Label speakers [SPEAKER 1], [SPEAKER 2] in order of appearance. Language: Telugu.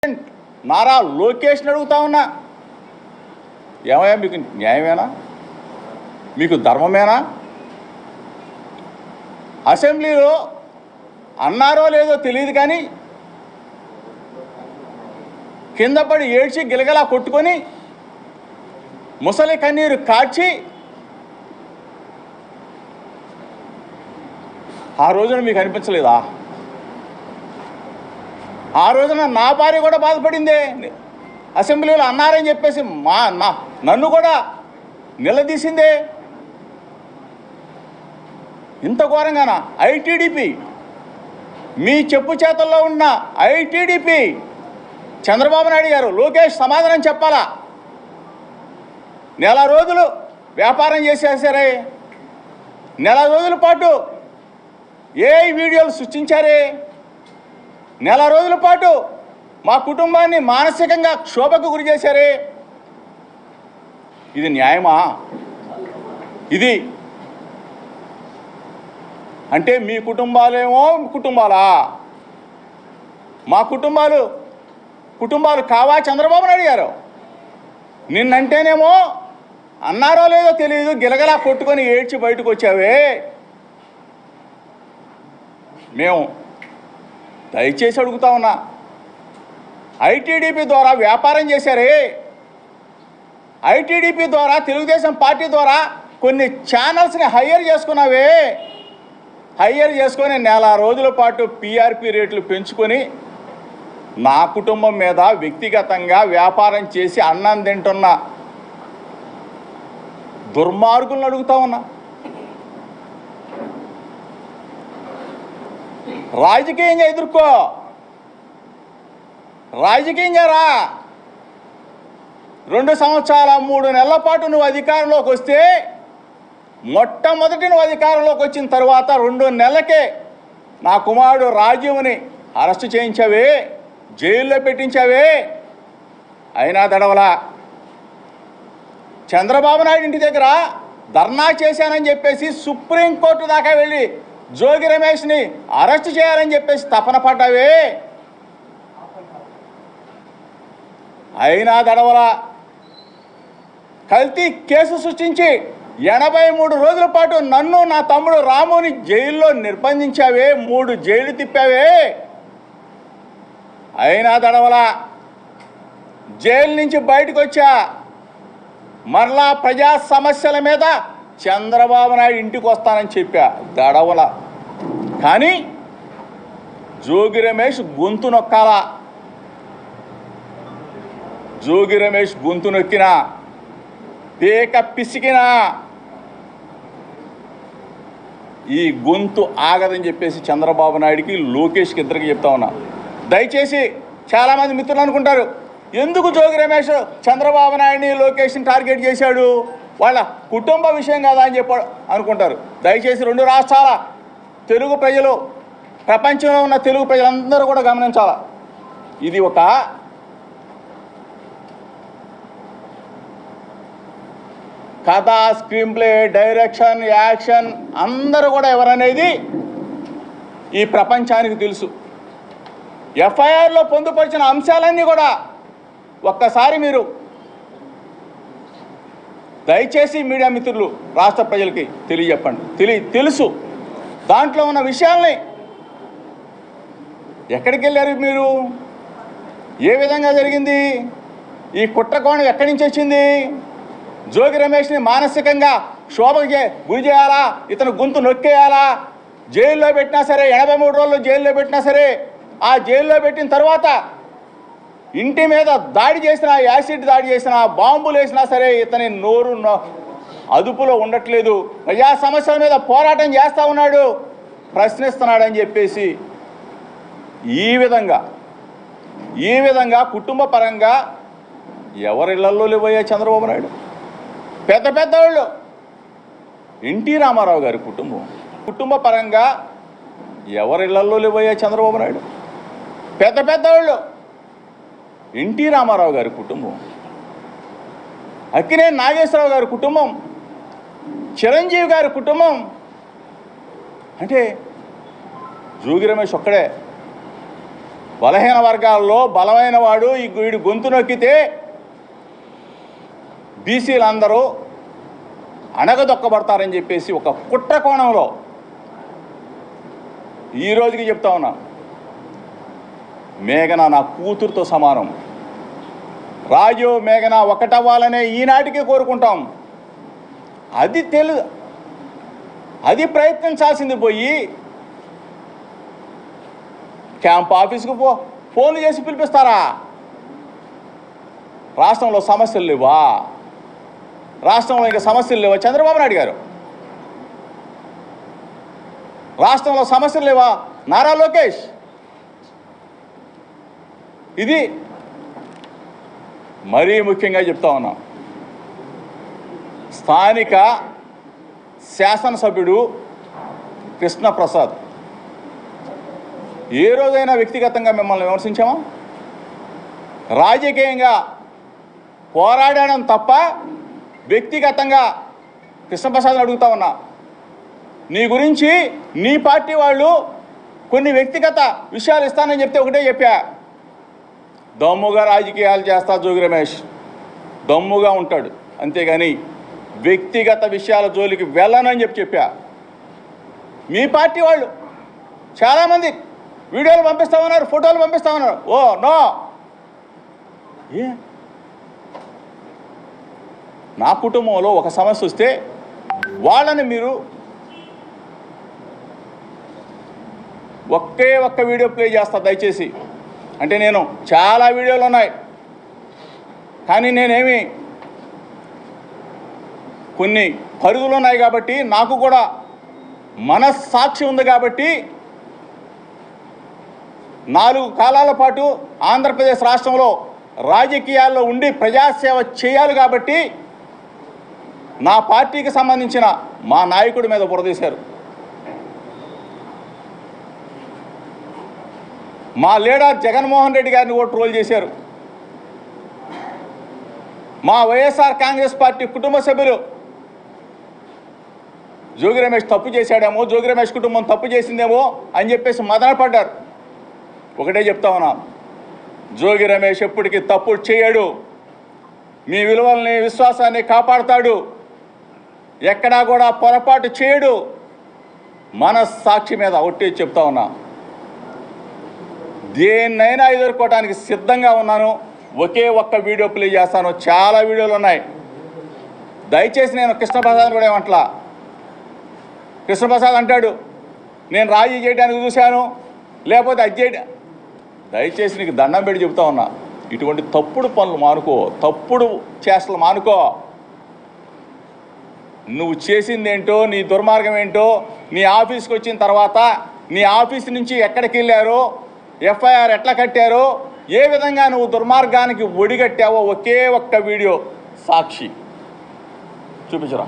[SPEAKER 1] నారా లోకేష్ని అడుగుతా ఉన్నా, ఏమయ్యా మీకు న్యాయమేనా, మీకు ధర్మమేనా? అసెంబ్లీలో అన్నారో లేదో తెలియదు కానీ కింద పడి ఏడ్చి గిలగలా కొట్టుకొని ముసలి కన్నీరు కార్చి ఆ రోజున మీకు అనిపించలేదా? ఆ రోజున నా భార్య కూడా బాధపడిందే, అసెంబ్లీలో అన్నారని చెప్పేసి నన్ను కూడా నిలదీసిందే. ఇంత ఘోరంగానా? ఐటీడీపీ, మీ చెప్పు చేతల్లో ఉన్న ఐటీడీపీ చంద్రబాబు నాయుడు గారు, లోకేష్ సమాధానం చెప్పాలా? నెల రోజులు వ్యాపారం చేసేసారే, నెల రోజుల పాటు ఏ వీడియోలు సృష్టించారే, నెల రోజుల పాటు మా కుటుంబాన్ని మానసికంగా క్షోభకు గురి చేశారే. ఇది న్యాయమా? ఇది అంటే మీ కుటుంబాలేమో కుటుంబాలా, మా కుటుంబాలు కావా? చంద్రబాబు నాయుడు గారు నిన్నంటేనేమో అన్నారో లేదో తెలియదు, గిలగలా కొట్టుకొని ఏడ్చి బయటకు వచ్చావే. మేము దయచేసి అడుగుతా ఉన్నా, ఐటీడీపీ ద్వారా వ్యాపారం చేశారే, ఐటీడీపీ ద్వారా తెలుగుదేశం పార్టీ ద్వారా కొన్ని ఛానల్స్ని హైయర్ చేసుకున్నావే, హైయర్ చేసుకొని నెల రోజుల పాటు పీఆర్పీ రేట్లు పెంచుకొని నా కుటుంబం మీద వ్యక్తిగతంగా వ్యాపారం చేసి అన్నం తింటున్న దుర్మార్గులను అడుగుతా ఉన్నా. రాజకీయంగా ఎదుర్కో, రాజకీయంగా రా. 2 సంవత్సరాల 3 నెలల పాటు నువ్వు అధికారంలోకి వస్తే, మొట్టమొదటి నువ్వు అధికారంలోకి వచ్చిన తర్వాత 2 నెలలకే నా కుమారుడు రాజీవ్ని అరెస్టు చేయించావే, జైల్లో పెట్టించావే. అయినా దడవలా. చంద్రబాబు నాయుడు ఇంటి దగ్గర ధర్నా చేశానని చెప్పేసి సుప్రీంకోర్టు దాకా వెళ్ళి జోగి రమేష్ని అరెస్ట్ చేయాలని చెప్పేసి తపన పడ్డావే. అయినా దడవలా. కల్తీ కేసు సృష్టించి 83 రోజుల పాటు నన్ను, నా తమ్ముడు రాముని జైల్లో నిర్బంధించావే, 3 జైలు తిప్పావే. అయినా దడవలా. జైలు నుంచి బయటకు వచ్చా, మరలా ప్రజా సమస్యల మీద చంద్రబాబు నాయుడు ఇంటికి వస్తానని చెప్పా, దడవల. కానీ జోగి రమేష్ గొంతు నొక్కాలా. జోగి రమేష్ గొంతు నొక్కినా, పేక పిసికినా ఈ గొంతు ఆగదని చెప్పేసి చంద్రబాబు నాయుడికి, లోకేష్కి ఇద్దరికి చెప్తా ఉన్నా. దయచేసి చాలామంది మిత్రులు అనుకుంటారు, ఎందుకు జోగి రమేష్ చంద్రబాబు నాయుడిని, లోకేష్ని టార్గెట్ చేశాడు, వాళ్ళ కుటుంబ విషయం కదా అని చెప్పాడు అనుకుంటారు. దయచేసి 2 రాష్ట్రాల తెలుగు ప్రజలు, ప్రపంచంలో ఉన్న తెలుగు ప్రజలందరూ కూడా గమనించాలా. ఇది ఒక కథ, స్క్రీన్ ప్లే, డైరెక్షన్, యాక్షన్ అందరూ కూడా ఎవరనేది ఈ ప్రపంచానికి తెలుసు. ఎఫ్ఐఆర్లో పొందుపరిచిన అంశాలన్నీ కూడా ఒక్కసారి మీరు దయచేసి మీడియా మిత్రులు, రాష్ట్ర ప్రజలకి తెలియజెప్పండి. తెలుసు దాంట్లో ఉన్న విషయాల్ని. ఎక్కడికి వెళ్ళారు మీరు? ఏ విధంగా జరిగింది? ఈ కుట్రకోణం ఎక్కడి నుంచి వచ్చింది? జోగి రమేష్ని మానసికంగా క్షోభకి గురి చేయాలా, ఇతను గొంతు నొక్కేయాలా, జైల్లో పెట్టినా సరే, 83 రోజులు జైల్లో పెట్టినా సరే, ఆ జైల్లో పెట్టిన తర్వాత ఇంటి మీద దాడి చేసినా, యాసిడ్ దాడి చేసినా, బాంబులు వేసినా సరే ఇతని నోరు అదుపులో ఉండట్లేదు, ప్రజా సమస్యల మీద పోరాటం చేస్తూ ఉన్నాడు, ప్రశ్నిస్తున్నాడని చెప్పేసి ఈ విధంగా కుటుంబ పరంగా ఎవరిళ్లలో లేవయ్యా చంద్రబాబు నాయుడు? పెద్దవాళ్ళు, ఎన్టీ రామారావు గారి కుటుంబ పరంగా ఎవరిళ్లలో లేవయ్యా చంద్రబాబు నాయుడు? పెద్దవాళ్ళు, ఎన్టీ రామారావు గారి కుటుంబం, అక్కినేని నాగేశ్వరరావు గారి కుటుంబం, చిరంజీవి గారి కుటుంబం. అంటే జోగి రమేష్ ఒక్కడే బలహీన వర్గాల్లో బలమైన వాడు వీడు గొంతు నొక్కితే బీసీలందరూ అణగదొక్కబడతారని చెప్పేసి ఒక కుట్ర కోణంలో ఈ రోజుకి చెప్తా ఉన్నా. మేఘన నా కూతురుతో సమానం. రాజు మేఘన ఒకటవ్వాలనే ఈనాటికి కోరుకుంటాం. అది ప్రయత్నించాల్సింది పోయి క్యాంప్ ఆఫీస్కు ఫోన్లు చేసి పిలిపిస్తారా? రాష్ట్రంలో సమస్యలు లేవా? రాష్ట్రంలో ఇంకా సమస్యలు లేవా చంద్రబాబు నాయుడు గారు? రాష్ట్రంలో సమస్యలు లేవా నారా లోకేష్? ఇది మరీ ముఖ్యంగా చెప్తా ఉన్నాం. స్థానిక శాసనసభ్యుడు కృష్ణప్రసాద్ ఏ రోజైనా వ్యక్తిగతంగా మిమ్మల్ని విమర్శించామా? రాజకీయంగా పోరాడడం తప్ప వ్యక్తిగతంగా కృష్ణప్రసాద్ని అడుగుతా ఉన్నా. నీ గురించి నీ పార్టీ వాళ్ళు కొన్ని వ్యక్తిగత విషయాలు ఇస్తానని చెప్తే ఒకటే చెప్పా, దమ్ముగా రాజకీయాలు చేస్తా జోగి రమేష్, దమ్ముగా ఉంటాడు, అంతేగాని వ్యక్తిగత విషయాల జోలికి వెళ్ళనని చెప్పా. మీ పార్టీ వాళ్ళు చాలామంది వీడియోలు పంపిస్తామన్నారు, ఫోటోలు పంపిస్తామన్నారు. ఓ నో, నా కుటుంబంలో ఒక సమస్య వస్తే వాళ్ళని మీరు ఒక్క వీడియో ప్లే చేస్తా దయచేసి. అంటే నేను చాలా వీడియోలు ఉన్నాయి, కానీ నేనేమి కొన్ని పరిధులు ఉన్నాయి కాబట్టి నాకు కూడా మనస్సాక్షి ఉంది కాబట్టి 4 కాలాల పాటు ఆంధ్రప్రదేశ్ రాష్ట్రంలో రాజకీయాల్లో ఉండి ప్రజాసేవ చేయాలి కాబట్టి నా పార్టీకి సంబంధించిన మా నాయకుడి మీద బురదీశారు. మా లీడర్ జగన్మోహన్ రెడ్డి గారిని కూడా ట్రోల్ చేశారు. మా వైఎస్ఆర్ కాంగ్రెస్ పార్టీ కుటుంబ సభ్యులు జోగి రమేష్ తప్పు చేశాడేమో, జోగి రమేష్ కుటుంబం తప్పు చేసిందేమో అని చెప్పేసి మదనపడ్డారు. ఒకటే చెప్తా ఉన్నా, జోగి రమేష్ ఎప్పటికీ తప్పు చేయడు. మీ విలువల్ని విశ్వాసాన్ని కాపాడుతాడు, ఎక్కడా కూడా పొరపాటు చేయడు. మనస్సాక్షి మీద ఒట్టి చెప్తా ఉన్నా, దేన్నైనా ఎదుర్కోవడానికి సిద్ధంగా ఉన్నాను. ఒక్క వీడియో ప్లే చేస్తాను, చాలా వీడియోలు ఉన్నాయి. దయచేసి నేను కృష్ణప్రసాద్ కూడా ఏమంటలా. కృష్ణప్రసాద్ అంటాడు నేను రాజీ చేయడానికి చూశాను, లేకపోతే అది చేయడం. దయచేసి నీకు దండం పెట్టి చెప్తా ఉన్నా, ఇటువంటి తప్పుడు పనులు మానుకో, తప్పుడు చేష్టలు మానుకో. నువ్వు చేసిందేంటో, నీ దుర్మార్గం ఏంటో, నీ ఆఫీస్కి వచ్చిన తర్వాత నీ ఆఫీస్ నుంచి ఎక్కడికి వెళ్ళారో, ఎఫ్ఐఆర్ ఎట్లా కట్టారో, ఏ విధంగా నువ్వు దుర్మార్గానికి ఒడిగట్టావో ఒక్క వీడియో సాక్షి చూపించరా.